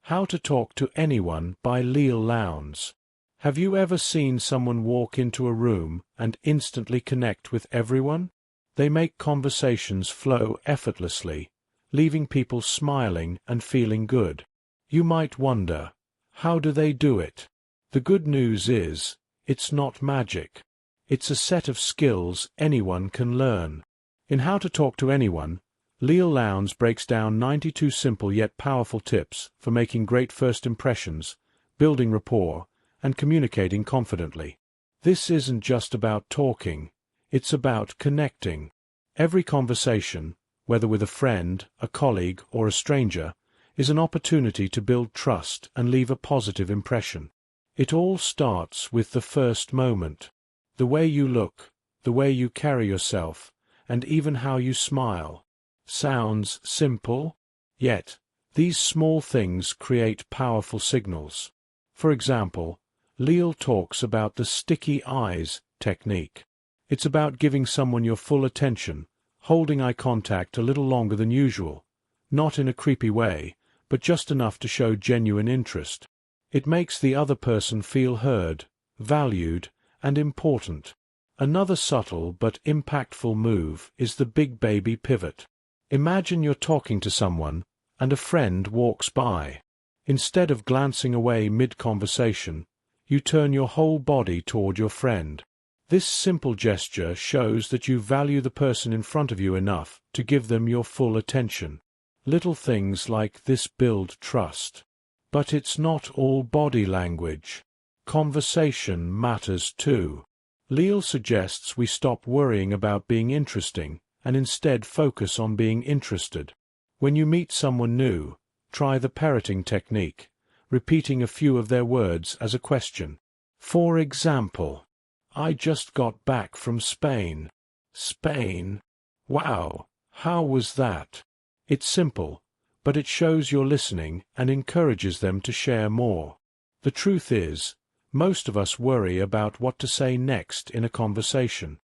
How to Talk to Anyone by Leil Lowndes. Have you ever seen someone walk into a room and instantly connect with everyone? They make conversations flow effortlessly, leaving people smiling and feeling good. You might wonder, how do they do it? The good news is, it's not magic. It's a set of skills anyone can learn. In How to Talk to Anyone, Leil Lowndes breaks down 92 simple yet powerful tips for making great first impressions, building rapport, and communicating confidently. This isn't just about talking, it's about connecting. Every conversation, whether with a friend, a colleague, or a stranger, is an opportunity to build trust and leave a positive impression. It all starts with the first moment. The way you look, the way you carry yourself, and even how you smile. Sounds simple, yet these small things create powerful signals. For example, Leil talks about the sticky eyes technique. It's about giving someone your full attention, holding eye contact a little longer than usual, not in a creepy way, but just enough to show genuine interest. It makes the other person feel heard, valued, and important. Another subtle but impactful move is the big baby pivot. Imagine you're talking to someone, and a friend walks by. Instead of glancing away mid-conversation, you turn your whole body toward your friend. This simple gesture shows that you value the person in front of you enough to give them your full attention. Little things like this build trust. But it's not all body language. Conversation matters too. Leil suggests we stop worrying about being interesting and instead focus on being interested. When you meet someone new, try the parroting technique, repeating a few of their words as a question. For example, I just got back from Spain. Spain? Wow, how was that? It's simple, but it shows you're listening and encourages them to share more. The truth is, most of us worry about what to say next in a conversation.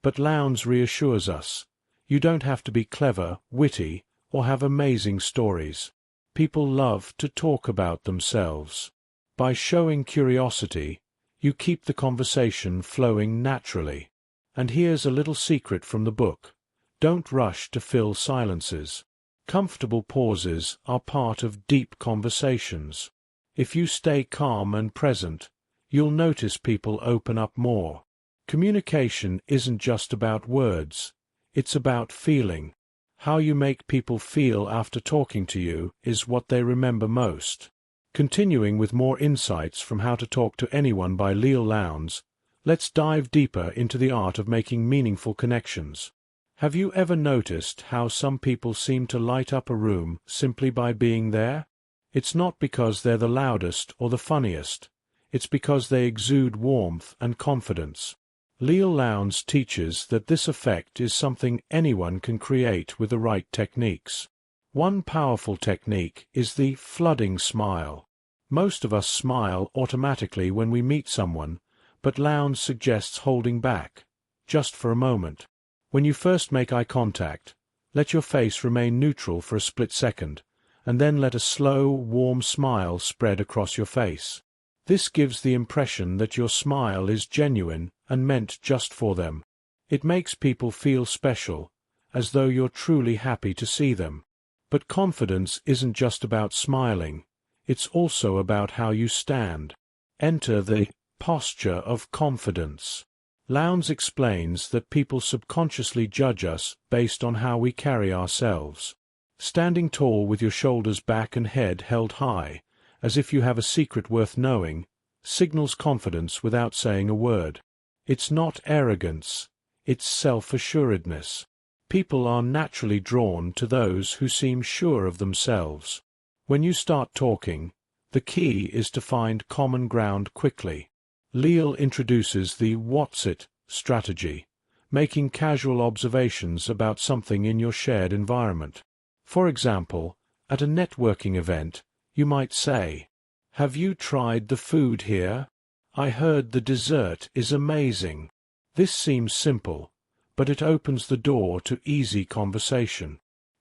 But Lowndes reassures us, you don't have to be clever, witty, or have amazing stories. People love to talk about themselves. By showing curiosity, you keep the conversation flowing naturally. And here's a little secret from the book. Don't rush to fill silences. Comfortable pauses are part of deep conversations. If you stay calm and present, you'll notice people open up more. Communication isn't just about words. It's about feeling. How you make people feel after talking to you is what they remember most. Continuing with more insights from How to Talk to Anyone by Leil Lowndes, let's dive deeper into the art of making meaningful connections. Have you ever noticed how some people seem to light up a room simply by being there? It's not because they're the loudest or the funniest. It's because they exude warmth and confidence. Leil Lowndes teaches that this effect is something anyone can create with the right techniques. One powerful technique is the flooding smile. Most of us smile automatically when we meet someone, but Lowndes suggests holding back, just for a moment. When you first make eye contact, let your face remain neutral for a split second, and then let a slow, warm smile spread across your face. This gives the impression that your smile is genuine and meant just for them. It makes people feel special, as though you're truly happy to see them. But confidence isn't just about smiling. It's also about how you stand. Enter the posture of confidence. Lowndes explains that people subconsciously judge us based on how we carry ourselves. Standing tall with your shoulders back and head held high, as if you have a secret worth knowing, signals confidence without saying a word. It's not arrogance, it's self-assuredness. People are naturally drawn to those who seem sure of themselves. When you start talking, the key is to find common ground quickly. Leil introduces the "what's it" strategy, making casual observations about something in your shared environment. For example, at a networking event, you might say, "Have you tried the food here? I heard the dessert is amazing." This seems simple, but it opens the door to easy conversation.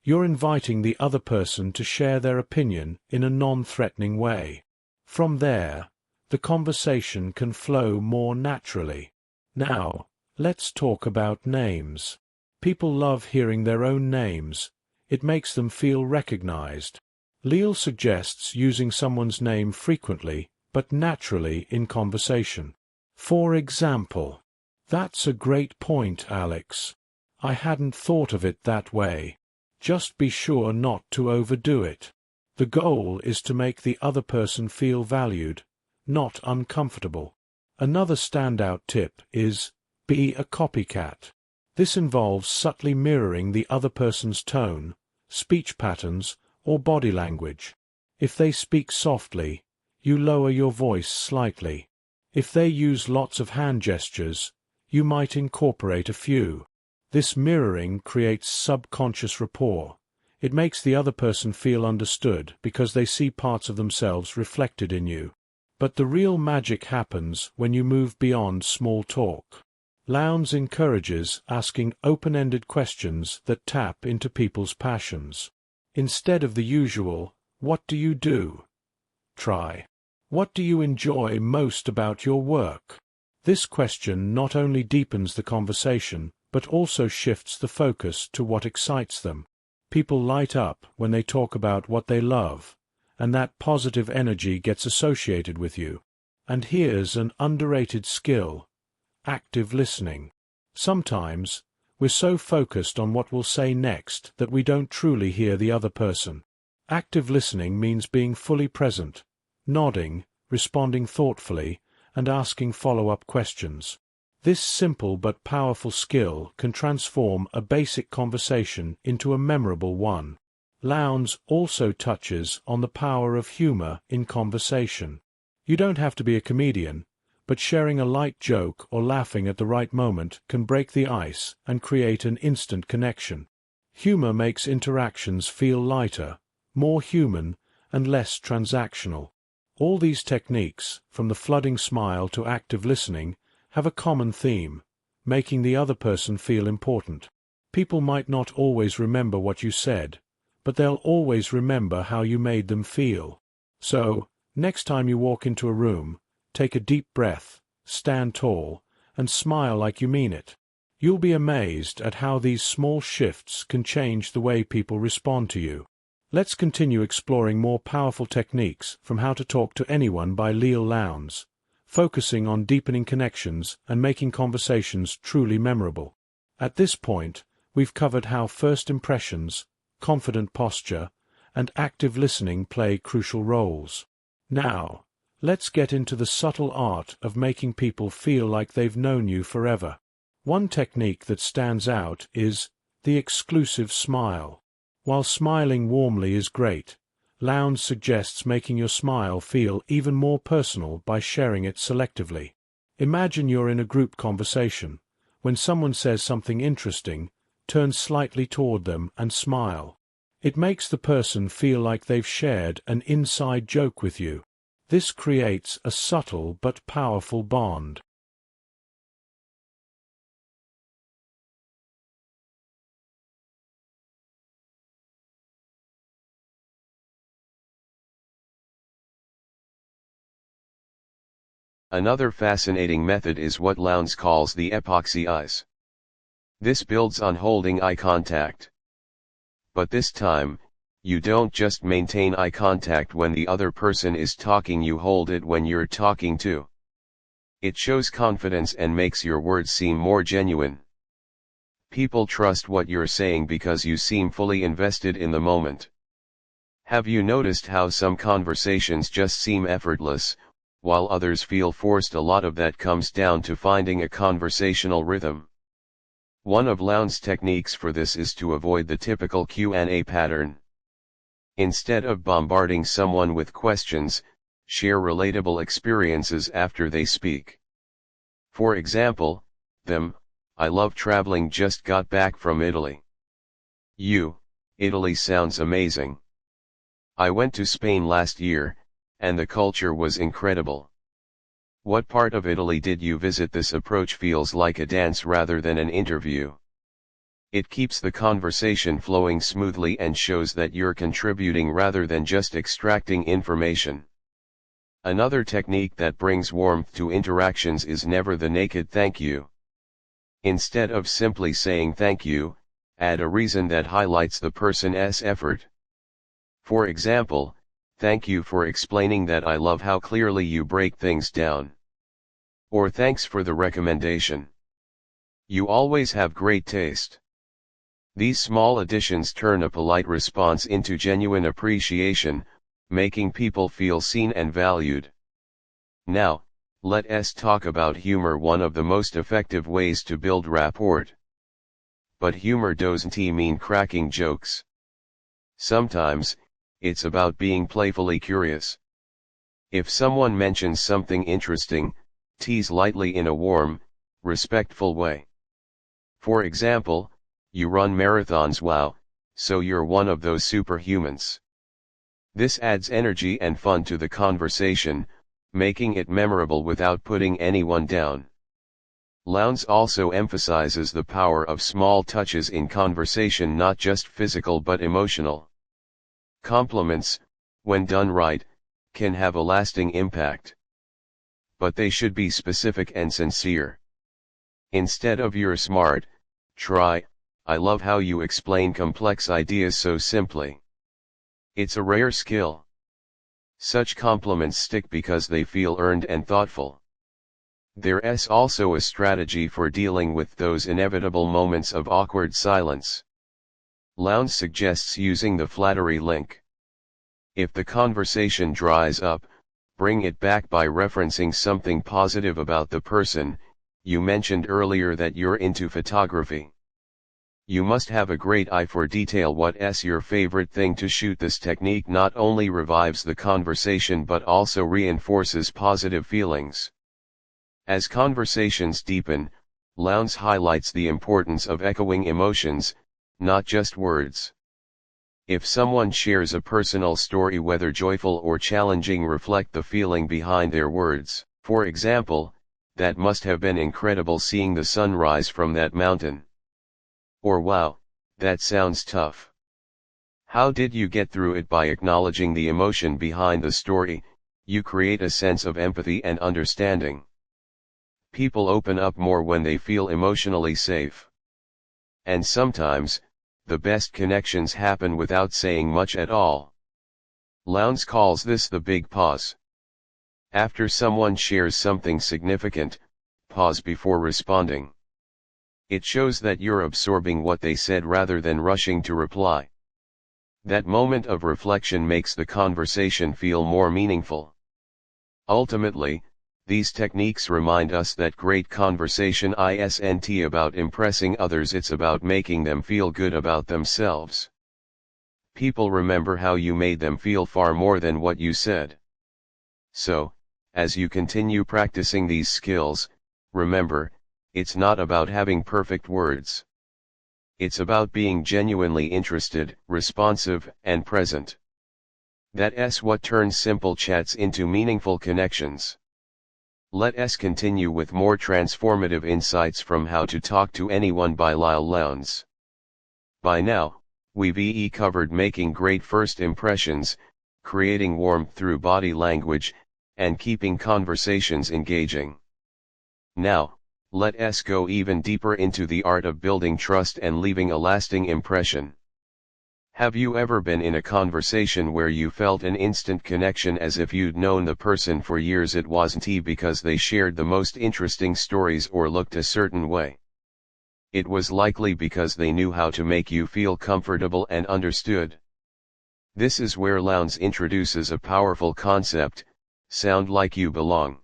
You're inviting the other person to share their opinion in a non-threatening way. From there, the conversation can flow more naturally. Now, let's talk about names. People love hearing their own names. It makes them feel recognized. Leil suggests using someone's name frequently, but naturally in conversation. For example, "That's a great point, Alex. I hadn't thought of it that way." Just be sure not to overdo it. The goal is to make the other person feel valued, not uncomfortable. Another standout tip is, be a copycat. This involves subtly mirroring the other person's tone, speech patterns, or body language. If they speak softly, you lower your voice slightly. If they use lots of hand gestures, you might incorporate a few. This mirroring creates subconscious rapport. It makes the other person feel understood because they see parts of themselves reflected in you. But the real magic happens when you move beyond small talk. Lowndes encourages asking open-ended questions that tap into people's passions. Instead of the usual, "What do you do?" try, "What do you enjoy most about your work?" This question not only deepens the conversation, but also shifts the focus to what excites them. People light up when they talk about what they love, and that positive energy gets associated with you. And here's an underrated skill: active listening. Sometimes, we're so focused on what we'll say next that we don't truly hear the other person. Active listening means being fully present, nodding, responding thoughtfully, and asking follow-up questions. This simple but powerful skill can transform a basic conversation into a memorable one. Lowndes also touches on the power of humor in conversation. You don't have to be a comedian, but sharing a light joke or laughing at the right moment can break the ice and create an instant connection. Humor makes interactions feel lighter, more human, and less transactional. All these techniques, from the flooding smile to active listening, have a common theme: making the other person feel important. People might not always remember what you said, but they'll always remember how you made them feel. So, next time you walk into a room, take a deep breath, stand tall, and smile like you mean it. You'll be amazed at how these small shifts can change the way people respond to you. Let's continue exploring more powerful techniques from How to Talk to Anyone by Leil Lowndes, focusing on deepening connections and making conversations truly memorable. At this point, we've covered how first impressions, confident posture, and active listening play crucial roles. Now, let's get into the subtle art of making people feel like they've known you forever. One technique that stands out is the exclusive smile. While smiling warmly is great, Lowndes suggests making your smile feel even more personal by sharing it selectively. Imagine you're in a group conversation. When someone says something interesting, turn slightly toward them and smile. It makes the person feel like they've shared an inside joke with you. This creates a subtle but powerful bond. Another fascinating method is what Lowndes calls the epoxy eyes. This builds on holding eye contact. But this time, you don't just maintain eye contact when the other person is talking, you hold it when you're talking too. It shows confidence and makes your words seem more genuine. People trust what you're saying because you seem fully invested in the moment. Have you noticed how some conversations just seem effortless, while others feel forced? A lot of that comes down to finding a conversational rhythm. One of Lowndes' techniques for this is to avoid the typical Q&A pattern. Instead of bombarding someone with questions, share relatable experiences after they speak. For example, I love traveling, just got back from Italy. You, Italy sounds amazing. I went to Spain last year, and the culture was incredible. What part of Italy did you visit? This approach feels like a dance rather than an interview. It keeps the conversation flowing smoothly and shows that you're contributing rather than just extracting information. Another technique that brings warmth to interactions is never the naked thank you. Instead of simply saying thank you, add a reason that highlights the person's effort. For example, thank you for explaining that. I love how clearly you break things down. Or thanks for the recommendation. You always have great taste. These small additions turn a polite response into genuine appreciation, making people feel seen and valued. Now, let's talk about humor, one of the most effective ways to build rapport. But humor doesn't mean cracking jokes. Sometimes, it's about being playfully curious. If someone mentions something interesting, tease lightly in a warm, respectful way. For example, you run marathons. Wow, so you're one of those superhumans. This adds energy and fun to the conversation, making it memorable without putting anyone down. Lowndes also emphasizes the power of small touches in conversation, not just physical but emotional. Compliments, when done right, can have a lasting impact. But they should be specific and sincere. Instead of "you're smart," try, "I love how you explain complex ideas so simply." It's a rare skill. Such compliments stick because they feel earned and thoughtful. There's also a strategy for dealing with those inevitable moments of awkward silence. Lowndes suggests using the flattery link. If the conversation dries up, bring it back by referencing something positive about the person. You mentioned earlier that you're into photography. You must have a great eye for detail. What's your favorite thing to shoot? This technique not only revives the conversation but also reinforces positive feelings. As conversations deepen, Lowndes highlights the importance of echoing emotions, not just words. If someone shares a personal story, whether joyful or challenging, reflect the feeling behind their words. For example, "That must have been incredible seeing the sun rise from that mountain." Or "Wow, that sounds tough. How did you get through it?" By acknowledging the emotion behind the story, you create a sense of empathy and understanding. People open up more when they feel emotionally safe. And sometimes, the best connections happen without saying much at all. Lowndes calls this the big pause. After someone shares something significant, pause before responding. It shows that you're absorbing what they said rather than rushing to reply. That moment of reflection makes the conversation feel more meaningful. Ultimately, these techniques remind us that great conversation isn't about impressing others, it's about making them feel good about themselves. People remember how you made them feel far more than what you said. So, as you continue practicing these skills, remember, it's not about having perfect words. It's about being genuinely interested, responsive, and present. That's what turns simple chats into meaningful connections. Let's continue with more transformative insights from How to Talk to Anyone by Leil Lowndes. By now, we've covered making great first impressions, creating warmth through body language, and keeping conversations engaging. Now, let's go even deeper into the art of building trust and leaving a lasting impression. Have you ever been in a conversation where you felt an instant connection, as if you'd known the person for years? It wasn't because they shared the most interesting stories or looked a certain way. It was likely because they knew how to make you feel comfortable and understood. This is where Lowndes introduces a powerful concept: sound like you belong.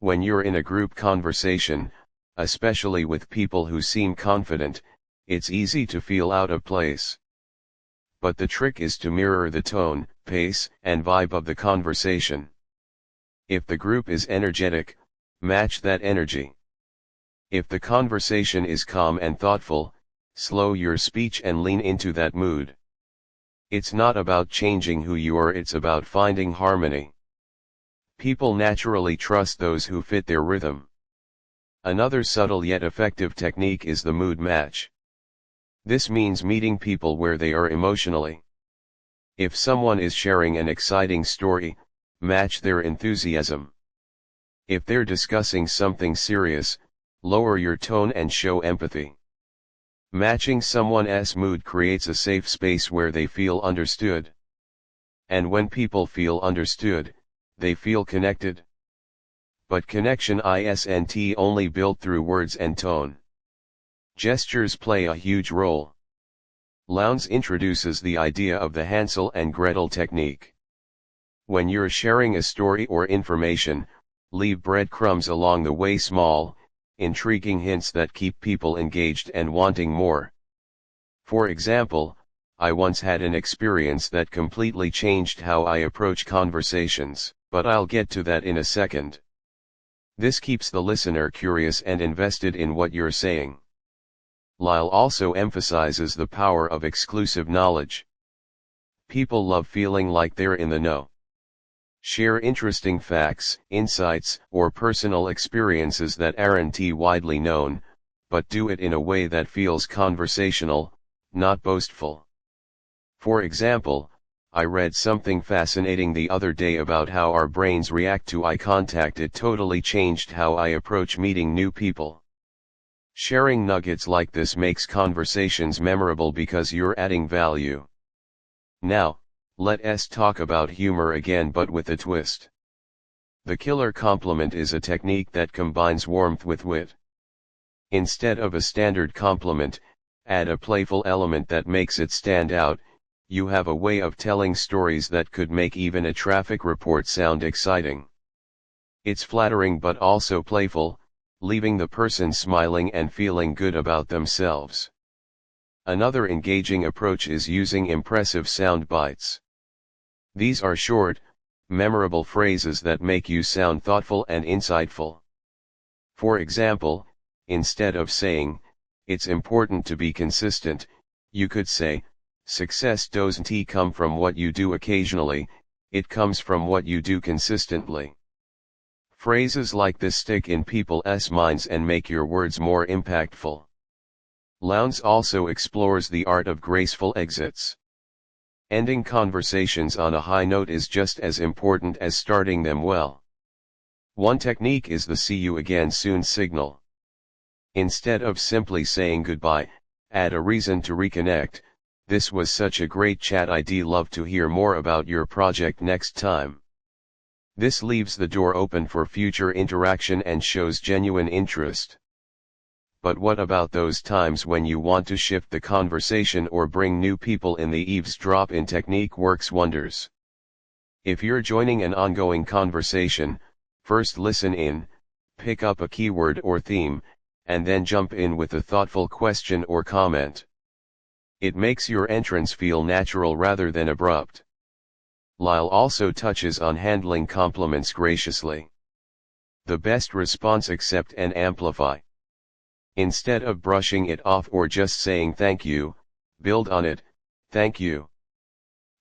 When you're in a group conversation, especially with people who seem confident, it's easy to feel out of place. But the trick is to mirror the tone, pace, and vibe of the conversation. If the group is energetic, match that energy. If the conversation is calm and thoughtful, slow your speech and lean into that mood. It's not about changing who you are, it's about finding harmony. People naturally trust those who fit their rhythm. Another subtle yet effective technique is the mood match. This means meeting people where they are emotionally. If someone is sharing an exciting story, match their enthusiasm. If they're discussing something serious, lower your tone and show empathy. Matching someone's mood creates a safe space where they feel understood. And when people feel understood, they feel connected. But connection isn't only built through words and tone. Gestures play a huge role. Lowndes introduces the idea of the Hansel and Gretel technique. When you're sharing a story or information, leave breadcrumbs along the way, small, intriguing hints that keep people engaged and wanting more. For example, I once had an experience that completely changed how I approach conversations, but I'll get to that in a second. This keeps the listener curious and invested in what you're saying. Leil also emphasizes the power of exclusive knowledge. People love feeling like they're in the know. Share interesting facts, insights, or personal experiences that aren't widely known, but do it in a way that feels conversational, not boastful. For example, I read something fascinating the other day about how our brains react to eye contact. It totally changed how I approach meeting new people. Sharing nuggets like this makes conversations memorable because you're adding value. Now, let's talk about humor again, but with a twist. The killer compliment is a technique that combines warmth with wit. Instead of a standard compliment, add a playful element that makes it stand out. You have a way of telling stories that could make even a traffic report sound exciting. It's flattering but also playful, leaving the person smiling and feeling good about themselves. Another engaging approach is using impressive sound bites. These are short, memorable phrases that make you sound thoughtful and insightful. For example, instead of saying, "It's important to be consistent," you could say, "Success doesn't come from what you do occasionally, it comes from what you do consistently." Phrases like this stick in people's minds and make your words more impactful. Lowndes also explores the art of graceful exits. Ending conversations on a high note is just as important as starting them well. One technique is the "see you again soon" signal. Instead of simply saying goodbye, add a reason to reconnect. "This was such a great chat, I'd love to hear more about your project next time." This leaves the door open for future interaction and shows genuine interest. But what about those times when you want to shift the conversation or bring new people in? The eavesdrop-in technique works wonders. If you're joining an ongoing conversation, first listen in, pick up a keyword or theme, and then jump in with a thoughtful question or comment. It makes your entrance feel natural rather than abrupt. Leil also touches on handling compliments graciously. The best response: accept and amplify. Instead of brushing it off or just saying thank you, build on it. "Thank you.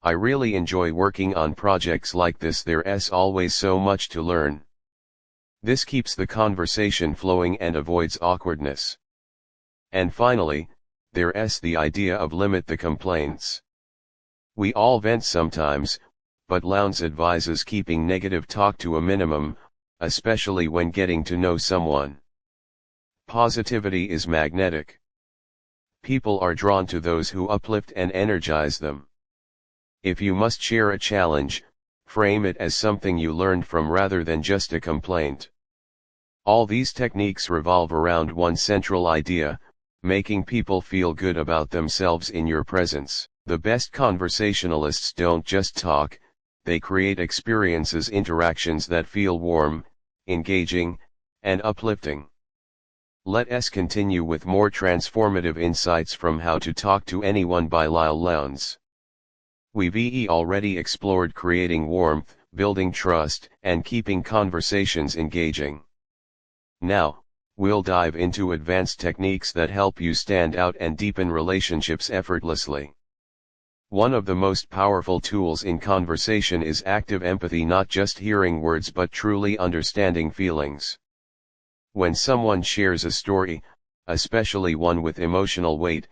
I really enjoy working on projects like this. There's always so much to learn." This keeps the conversation flowing and avoids awkwardness. And finally, there's the idea of limit the complaints. We all vent sometimes, but Lowndes advises keeping negative talk to a minimum, especially when getting to know someone. Positivity is magnetic. People are drawn to those who uplift and energize them. If you must share a challenge, frame it as something you learned from rather than just a complaint. All these techniques revolve around one central idea: making people feel good about themselves in your presence. The best conversationalists don't just talk, they create experiences, interactions that feel warm, engaging, and uplifting. Let's continue with more transformative insights from How to Talk to Anyone by Leil Lowndes. We've already explored creating warmth, building trust, and keeping conversations engaging. Now, we'll dive into advanced techniques that help you stand out and deepen relationships effortlessly. One of the most powerful tools in conversation is active empathy, not just hearing words but truly understanding feelings. When someone shares a story, especially one with emotional weight,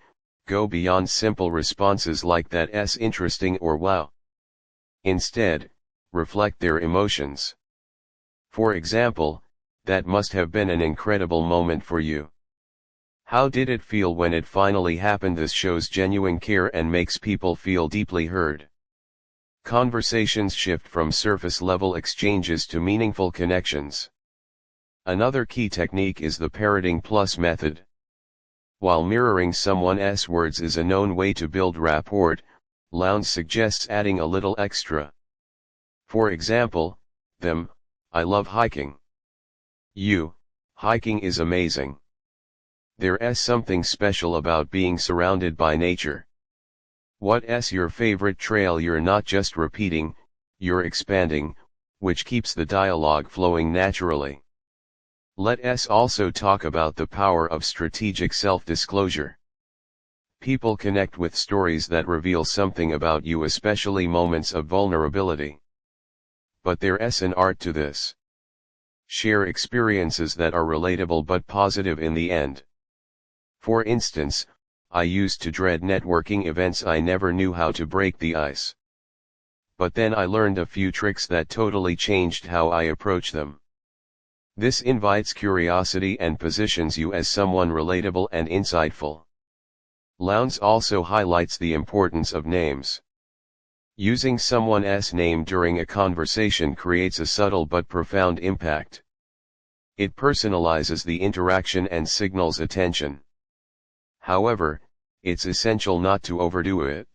go beyond simple responses like that's interesting or wow. Instead, reflect their emotions. For example, that must have been an incredible moment for you. How did it feel when it finally happened? This shows genuine care and makes people feel deeply heard. Conversations shift from surface-level exchanges to meaningful connections. Another key technique is the parroting plus method. While mirroring someone's words is a known way to build rapport, Lowndes suggests adding a little extra. For example, them, I love hiking. You, hiking is amazing. There's something special about being surrounded by nature. What's your favorite trail? You're not just repeating, you're expanding, which keeps the dialogue flowing naturally. Let us also talk about the power of strategic self-disclosure. People connect with stories that reveal something about you, especially moments of vulnerability. But there's an art to this. Share experiences that are relatable but positive in the end. For instance, I used to dread networking events. I never knew how to break the ice. But then I learned a few tricks that totally changed how I approach them. This invites curiosity and positions you as someone relatable and insightful. Lowndes also highlights the importance of names. Using someone's name during a conversation creates a subtle but profound impact. It personalizes the interaction and signals attention. However, it's essential not to overdo it.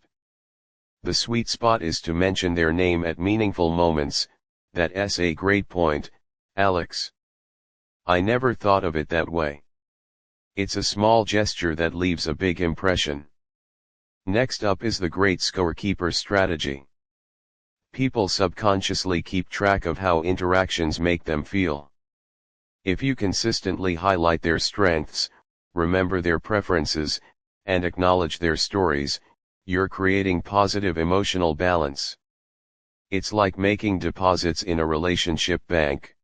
The sweet spot is to mention their name at meaningful moments. That's a great point, Alex. I never thought of it that way. It's a small gesture that leaves a big impression. Next up is the great scorekeeper strategy. People subconsciously keep track of how interactions make them feel. If you consistently highlight their strengths, remember their preferences, and acknowledge their stories, you're creating positive emotional balance. It's like making deposits in a relationship bank.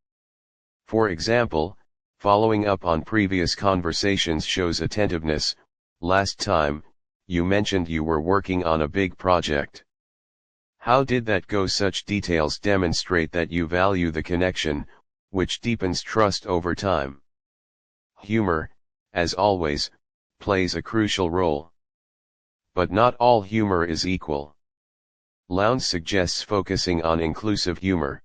For example, following up on previous conversations shows attentiveness. Last time, you mentioned you were working on a big project. How did that go? Such details demonstrate that you value the connection, which deepens trust over time. Humor, as always, plays a crucial role. But not all humor is equal. Lowndes suggests focusing on inclusive humor.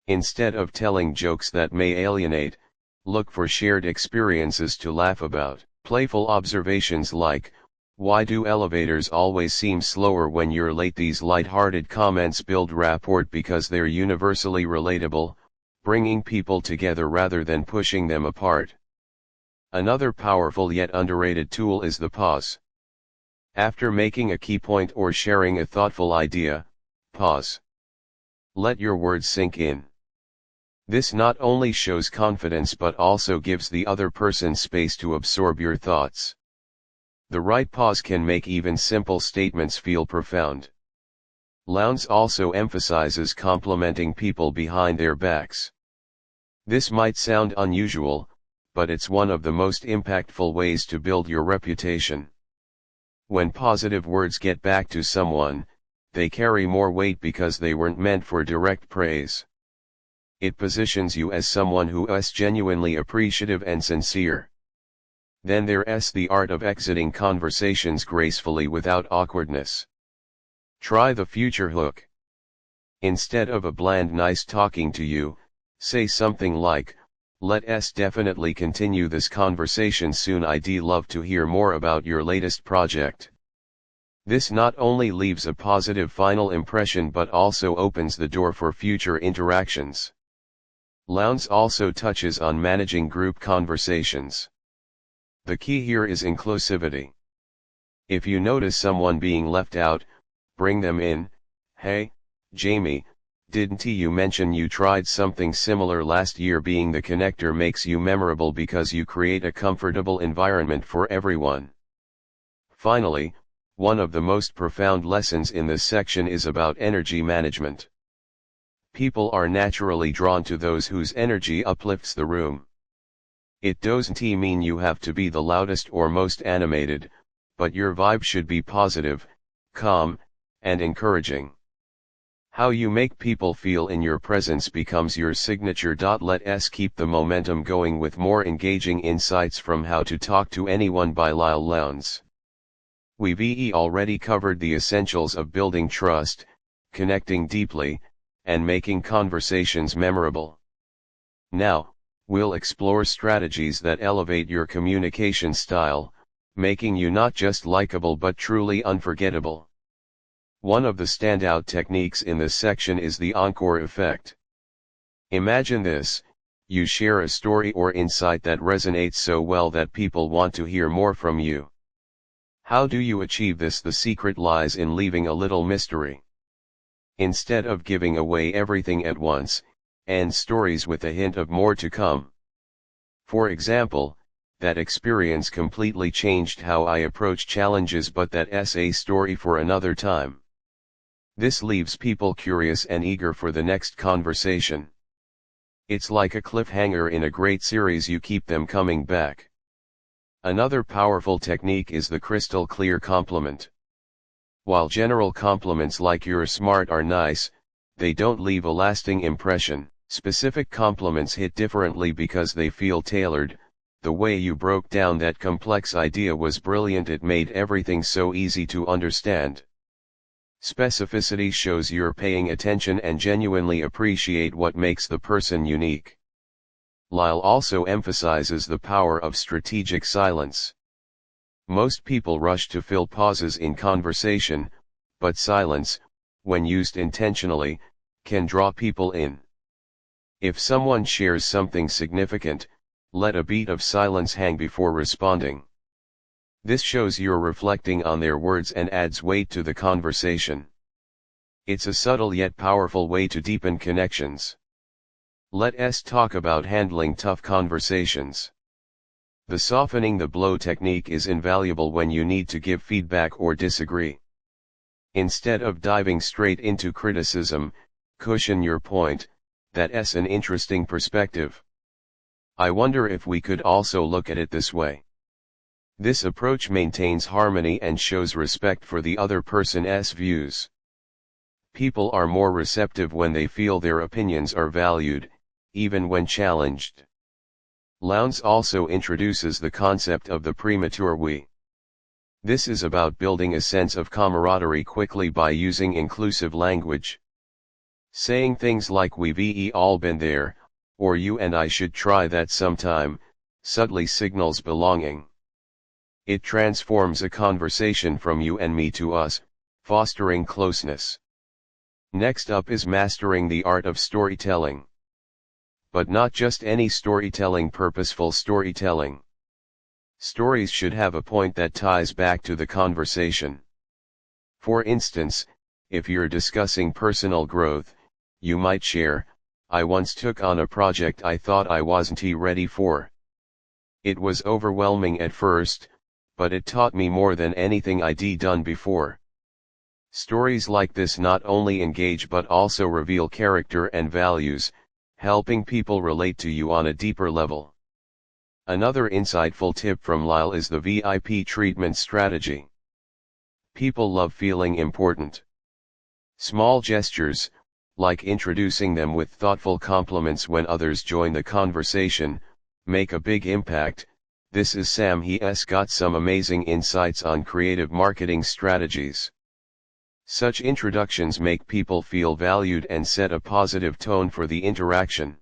Instead of telling jokes that may alienate, look for shared experiences to laugh about. Playful observations like, why do elevators always seem slower when you're late? These light-hearted comments build rapport because they're universally relatable, bringing people together rather than pushing them apart. Another powerful yet underrated tool is the pause. After making a key point or sharing a thoughtful idea, pause. Let your words sink in. This not only shows confidence but also gives the other person space to absorb your thoughts. The right pause can make even simple statements feel profound. Lowndes also emphasizes complimenting people behind their backs. This might sound unusual, but it's one of the most impactful ways to build your reputation. When positive words get back to someone, they carry more weight because they weren't meant for direct praise. It positions you as someone who is genuinely appreciative and sincere. Then there's the art of exiting conversations gracefully without awkwardness. Try the future hook. Instead of a bland nice talking to you, say something like, let's definitely continue this conversation soon. I'd love to hear more about your latest project. This not only leaves a positive final impression but also opens the door for future interactions. Lowndes also touches on managing group conversations. The key here is inclusivity. If you notice someone being left out, bring them in. Hey, Jamie, didn't you mention you tried something similar last year? Being the connector makes you memorable because you create a comfortable environment for everyone. Finally, one of the most profound lessons in this section is about energy management. People are naturally drawn to those whose energy uplifts the room. It doesn't mean you have to be the loudest or most animated, but your vibe should be positive, calm, and encouraging. How you make people feel in your presence becomes your signature. Let us keep the momentum going with more engaging insights from How to Talk to Anyone by Leil Lowndes. We've already covered the essentials of building trust, connecting deeply, and making conversations memorable. Now, we'll explore strategies that elevate your communication style, making you not just likable but truly unforgettable. One of the standout techniques in this section is the encore effect. Imagine this: you share a story or insight that resonates so well that people want to hear more from you. How do you achieve this? The secret lies in leaving a little mystery. Instead of giving away everything at once, end stories with a hint of more to come. For example, that experience completely changed how I approach challenges, but that's a story for another time. This leaves people curious and eager for the next conversation. It's like a cliffhanger in a great series, you keep them coming back. Another powerful technique is the crystal clear compliment. While general compliments like "you're smart" are nice, they don't leave a lasting impression. Specific compliments hit differently because they feel tailored. The way you broke down that complex idea was brilliant, it made everything so easy to understand. Specificity shows you're paying attention and genuinely appreciate what makes the person unique. Leil also emphasizes the power of strategic silence. Most people rush to fill pauses in conversation, but silence, when used intentionally, can draw people in. If someone shares something significant, let a beat of silence hang before responding. This shows you're reflecting on their words and adds weight to the conversation. It's a subtle yet powerful way to deepen connections. Let's talk about handling tough conversations. The softening the blow technique is invaluable when you need to give feedback or disagree. Instead of diving straight into criticism, cushion your point. That's an interesting perspective. I wonder if we could also look at it this way. This approach maintains harmony and shows respect for the other person's views. People are more receptive when they feel their opinions are valued, even when challenged. Lowndes also introduces the concept of the premature we. This is about building a sense of camaraderie quickly by using inclusive language. Saying things like "we've all been there," or "you and I should try that sometime," subtly signals belonging. It transforms a conversation from you and me to us, fostering closeness. Next up is mastering the art of storytelling. But not just any storytelling, purposeful storytelling. Stories should have a point that ties back to the conversation. For instance, if you're discussing personal growth, you might share, "I once took on a project I thought I wasn't ready for. It was overwhelming at first, but it taught me more than anything I'd done before." Stories like this not only engage but also reveal character and values, helping people relate to you on a deeper level. Another insightful tip from Leil is the VIP treatment strategy. People love feeling important. Small gestures, like introducing them with thoughtful compliments when others join the conversation, make a big impact. This is Sam. He's got some amazing insights on creative marketing strategies. Such introductions make people feel valued and set a positive tone for the interaction.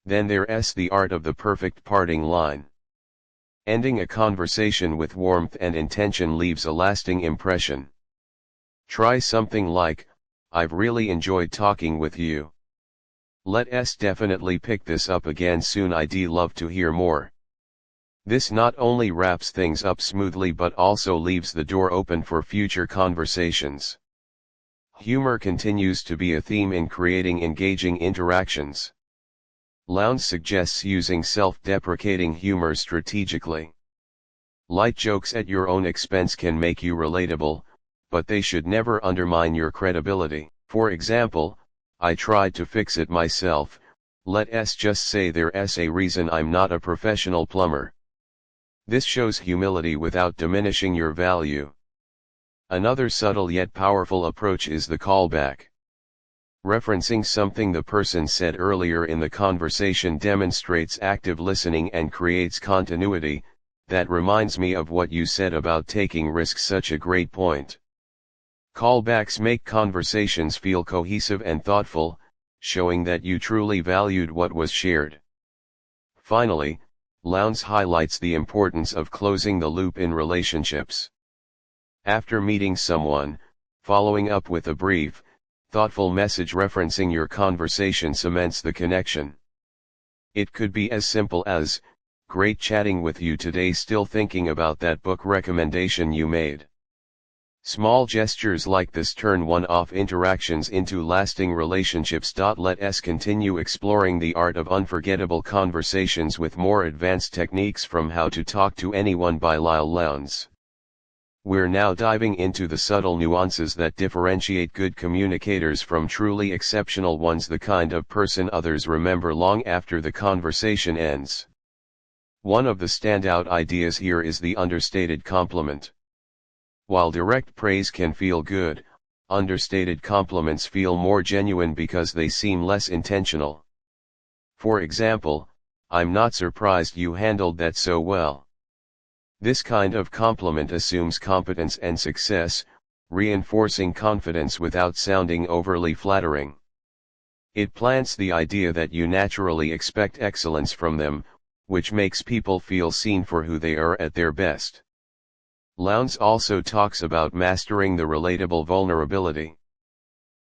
Then there's the art of the perfect parting line. Ending a conversation with warmth and intention leaves a lasting impression. Try something like, "I've really enjoyed talking with you. Let's definitely pick this up again soon. I'd love to hear more." This not only wraps things up smoothly but also leaves the door open for future conversations. Humor continues to be a theme in creating engaging interactions. Lowndes suggests using self-deprecating humor strategically. Light jokes at your own expense can make you relatable, but they should never undermine your credibility. For example, "I tried to fix it myself, let's just say there's a reason I'm not a professional plumber." This shows humility without diminishing your value. Another subtle yet powerful approach is the callback. Referencing something the person said earlier in the conversation demonstrates active listening and creates continuity. That reminds me of what you said about taking risks, such a great point. Callbacks make conversations feel cohesive and thoughtful, showing that you truly valued what was shared. Finally, Lowndes highlights the importance of closing the loop in relationships. After meeting someone, following up with a brief, thoughtful message referencing your conversation cements the connection. It could be as simple as, "Great chatting with you today, still thinking about that book recommendation you made." Small gestures like this turn one-off interactions into lasting relationships. Let us continue exploring the art of unforgettable conversations with more advanced techniques from How to Talk to Anyone by Leil Lowndes. We're now diving into the subtle nuances that differentiate good communicators from truly exceptional ones, the kind of person others remember long after the conversation ends. One of the standout ideas here is the understated compliment. While direct praise can feel good, understated compliments feel more genuine because they seem less intentional. For example, "I'm not surprised you handled that so well." This kind of compliment assumes competence and success, reinforcing confidence without sounding overly flattering. It plants the idea that you naturally expect excellence from them, which makes people feel seen for who they are at their best. Lowndes also talks about mastering the relatable vulnerability.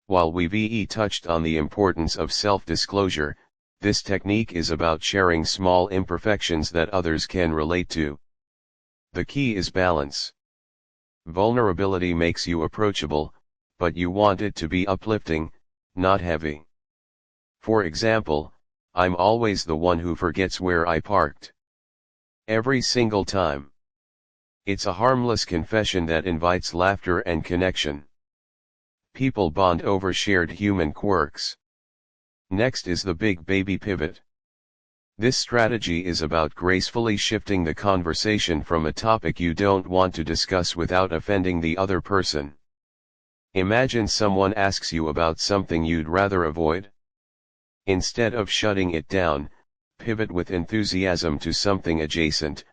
While we've touched on the importance of self-disclosure, this technique is about sharing small imperfections that others can relate to. The key is balance. Vulnerability makes you approachable, but you want it to be uplifting, not heavy. For example, "I'm always the one who forgets where I parked. Every single time." It's a harmless confession that invites laughter and connection. People bond over shared human quirks. Next is the big baby pivot. This strategy is about gracefully shifting the conversation from a topic you don't want to discuss without offending the other person. Imagine someone asks you about something you'd rather avoid. Instead of shutting it down, pivot with enthusiasm to something adjacent.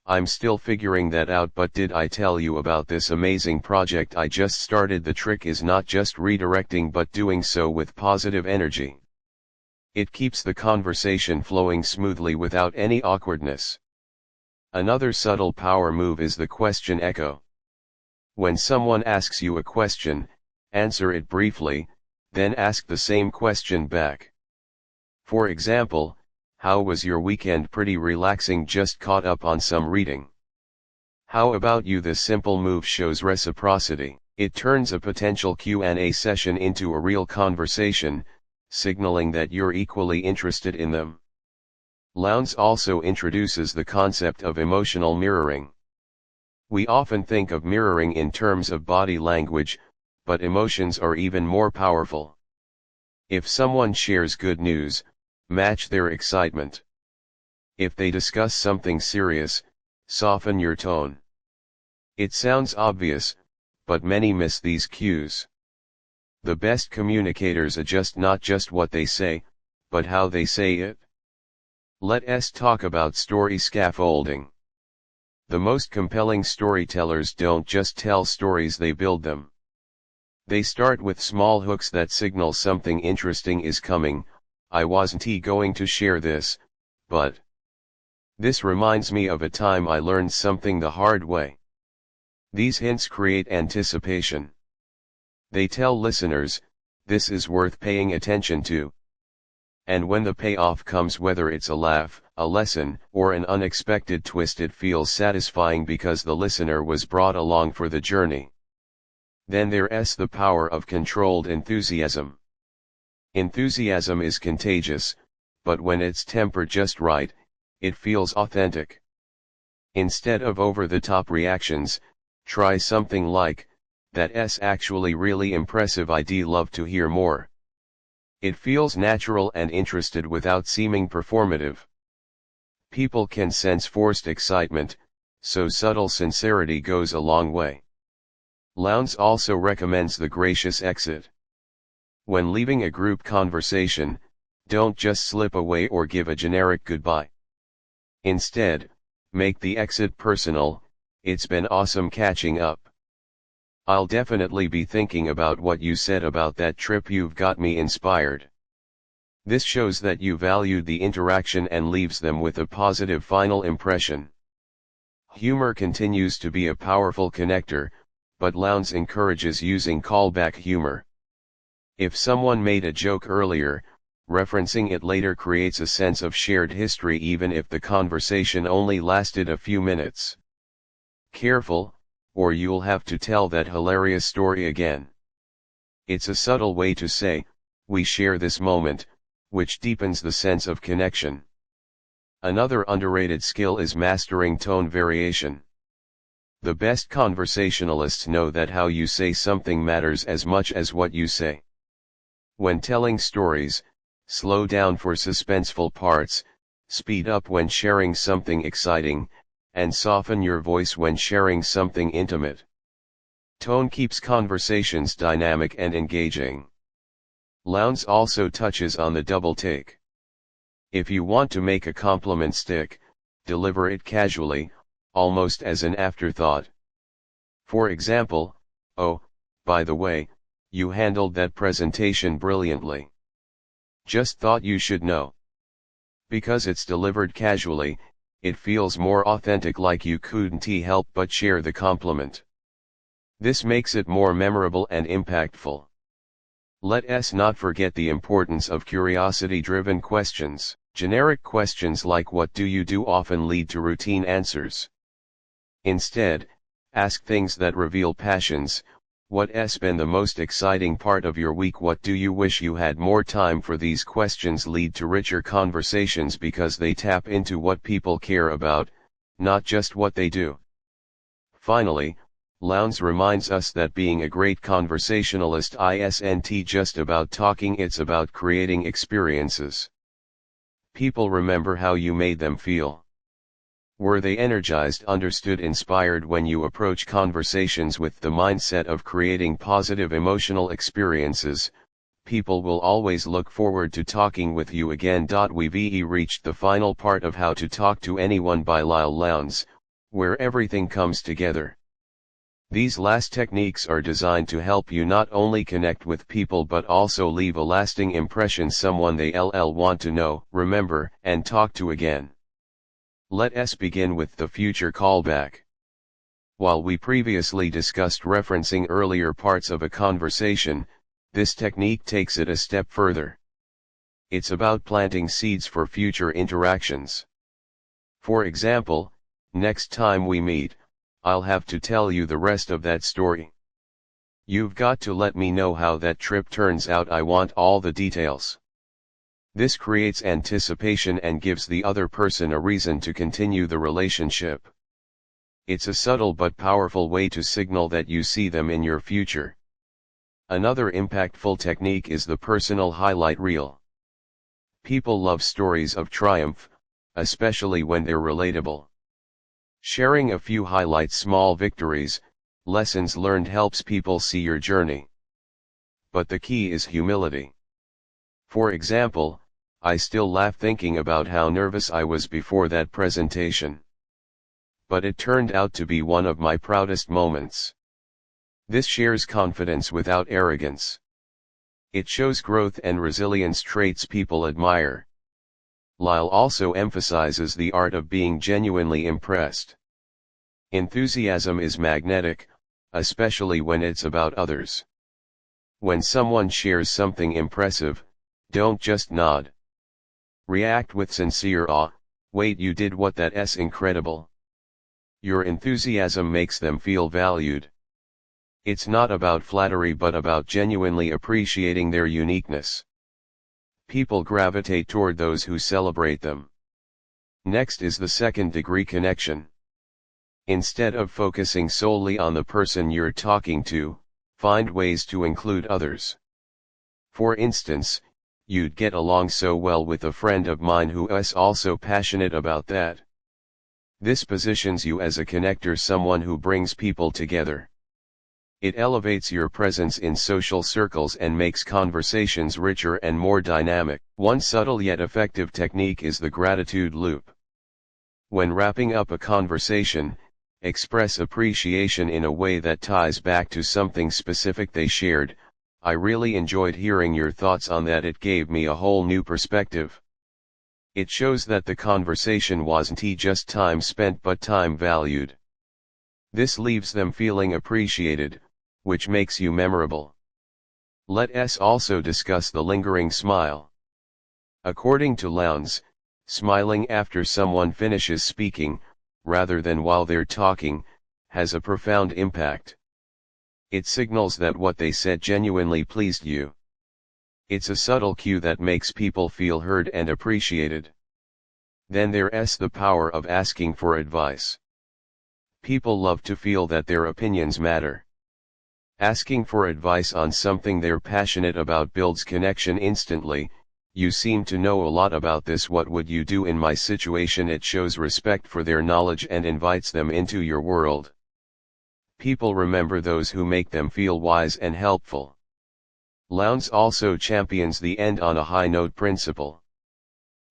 "I'm still figuring that out, but did I tell you about this amazing project I just started?" The trick is not just redirecting but doing so with positive energy. It keeps the conversation flowing smoothly without any awkwardness. Another subtle power move is the question echo. When someone asks you a question, answer it briefly, then ask the same question back. For example, "How was your weekend?" "Pretty relaxing, just caught up on some reading." "How about you?" This simple move shows reciprocity. It turns a potential Q&A session into a real conversation, signaling that you're equally interested in them. Lowndes also introduces the concept of emotional mirroring. We often think of mirroring in terms of body language, but emotions are even more powerful. If someone shares good news, match their excitement. If they discuss something serious, soften your tone. It sounds obvious, but many miss these cues. The best communicators adjust not just what they say, but how they say it. Let us talk about story scaffolding. The most compelling storytellers don't just tell stories, they build them. They start with small hooks that signal something interesting is coming. "I wasn't going to share this, but this reminds me of a time I learned something the hard way." These hints create anticipation. They tell listeners, this is worth paying attention to. And when the payoff comes, whether it's a laugh, a lesson, or an unexpected twist, it feels satisfying because the listener was brought along for the journey. Then there's the power of controlled enthusiasm. Enthusiasm is contagious, but when it's tempered just right, it feels authentic. Instead of over-the-top reactions, try something like, "That's actually really impressive, I'd love to hear more." It feels natural and interested without seeming performative. People can sense forced excitement, so subtle sincerity goes a long way. Lowndes also recommends the gracious exit. When leaving a group conversation, don't just slip away or give a generic goodbye. Instead, make the exit personal. It's been awesome catching up. I'll definitely be thinking about what you said about that trip. You've got me inspired. This shows that you valued the interaction and leaves them with a positive final impression. Humor continues to be a powerful connector, but Lowndes encourages using callback humor. If someone made a joke earlier, referencing it later creates a sense of shared history even if the conversation only lasted a few minutes. Careful, or you'll have to tell that hilarious story again. It's a subtle way to say, "We share this moment," which deepens the sense of connection. Another underrated skill is mastering tone variation. The best conversationalists know that how you say something matters as much as what you say. When telling stories, slow down for suspenseful parts, speed up when sharing something exciting, and soften your voice when sharing something intimate. Tone keeps conversations dynamic and engaging. Lowndes also touches on the double take. If you want to make a compliment stick, deliver it casually, almost as an afterthought. For example, "Oh, by the way, you handled that presentation brilliantly. Just thought you should know." Because it's delivered casually, it feels more authentic, like you couldn't help but share the compliment. This makes it more memorable and impactful. Let's not forget the importance of curiosity-driven questions. Generic questions like "What do you do?" often lead to routine answers. Instead, ask things that reveal passions. What's been the most exciting part of your week? What do you wish you had more time for? These questions lead to richer conversations because they tap into what people care about, not just what they do. Finally, Lowndes reminds us that being a great conversationalist isn't just about talking, it's about creating experiences. People remember how you made them feel. Were they energized, understood, inspired? When you approach conversations with the mindset of creating positive emotional experiences, people will always look forward to talking with you again. We've reached the final part of How to Talk to Anyone by Leil Lowndes, where everything comes together. These last techniques are designed to help you not only connect with people but also leave a lasting impression, someone they'll want to know, remember, and talk to again. Let's begin with the future callback. While we previously discussed referencing earlier parts of a conversation, this technique takes it a step further. It's about planting seeds for future interactions. For example, next time we meet, I'll have to tell you the rest of that story. You've got to let me know how that trip turns out. I want all the details. This creates anticipation and gives the other person a reason to continue the relationship. It's a subtle but powerful way to signal that you see them in your future. Another impactful technique is the personal highlight reel. People love stories of triumph, especially when they're relatable. Sharing a few highlights, small victories, lessons learned helps people see your journey. But the key is humility. For example, "I still laugh thinking about how nervous I was before that presentation. But it turned out to be one of my proudest moments." This shares confidence without arrogance. It shows growth and resilience, traits people admire. Leil also emphasizes the art of being genuinely impressed. Enthusiasm is magnetic, especially when it's about others. When someone shares something impressive, don't just nod. React with sincere awe. "Wait, you did what? That's incredible." Your enthusiasm makes them feel valued. It's not about flattery but about genuinely appreciating their uniqueness. People gravitate toward those who celebrate them. Next is the second-degree connection. Instead of focusing solely on the person you're talking to, find ways to include others. For instance, you'd get along so well with a friend of mine who is also passionate about that. This positions you as a connector, someone who brings people together. It elevates your presence in social circles and makes conversations richer and more dynamic. One subtle yet effective technique is the gratitude loop. When wrapping up a conversation, express appreciation in a way that ties back to something specific they shared. I really enjoyed hearing your thoughts on that. It gave me a whole new perspective. It shows that the conversation wasn't just time spent but time valued. This leaves them feeling appreciated, which makes you memorable. Let us also discuss the lingering smile. According to Lowndes, smiling after someone finishes speaking, rather than while they're talking, has a profound impact. It signals that what they said genuinely pleased you. It's a subtle cue that makes people feel heard and appreciated. Then there's the power of asking for advice. People love to feel that their opinions matter. Asking for advice on something they're passionate about builds connection instantly. You seem to know a lot about this. What would you do in my situation? It shows respect for their knowledge and invites them into your world. People remember those who make them feel wise and helpful. Lowndes also champions the end on a high note principle.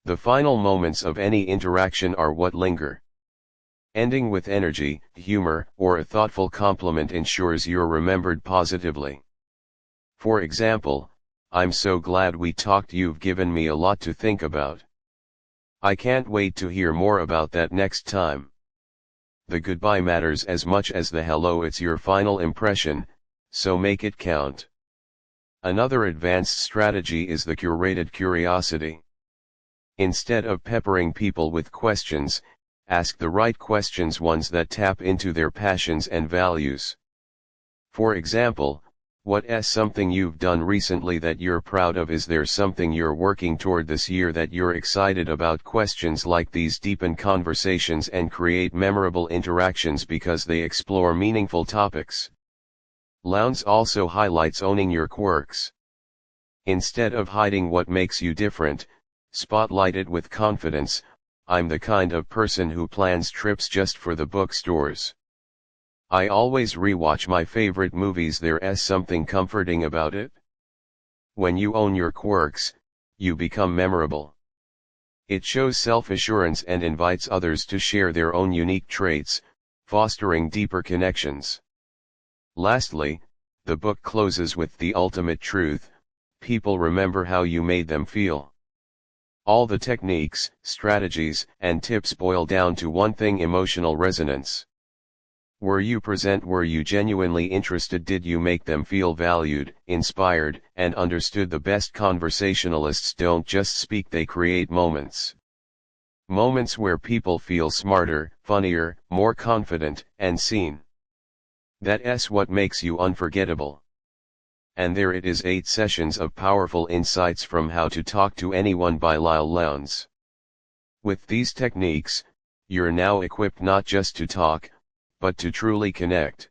The final moments of any interaction are what linger. Ending with energy, humor, or a thoughtful compliment ensures you're remembered positively. For example, "I'm so glad we talked. You've given me a lot to think about. I can't wait to hear more about that next time." The goodbye matters as much as the hello. It's your final impression, so make it count. Another advanced strategy is the curated curiosity. Instead of peppering people with questions, ask the right questions, ones that tap into their passions and values. For example, what's something you've done recently that you're proud of? Is there something you're working toward this year that you're excited about? Questions like these deepen conversations and create memorable interactions because they explore meaningful topics. Lowndes also highlights owning your quirks. Instead of hiding what makes you different, spotlight it with confidence. "I'm the kind of person who plans trips just for the bookstores. I always rewatch my favorite movies. There's something comforting about it." When you own your quirks, you become memorable. It shows self-assurance and invites others to share their own unique traits, fostering deeper connections. Lastly, the book closes with the ultimate truth: people remember how you made them feel. All the techniques, strategies, and tips boil down to one thing: emotional resonance. Were you present? Were you genuinely interested? Did you make them feel valued, inspired, and understood? The best conversationalists don't just speak, they create moments. Moments where people feel smarter, funnier, more confident, and seen. That's what makes you unforgettable. And there it is, 8 sessions of powerful insights from How to Talk to Anyone by Leil Lowndes. With these techniques, you're now equipped not just to talk, but to truly connect.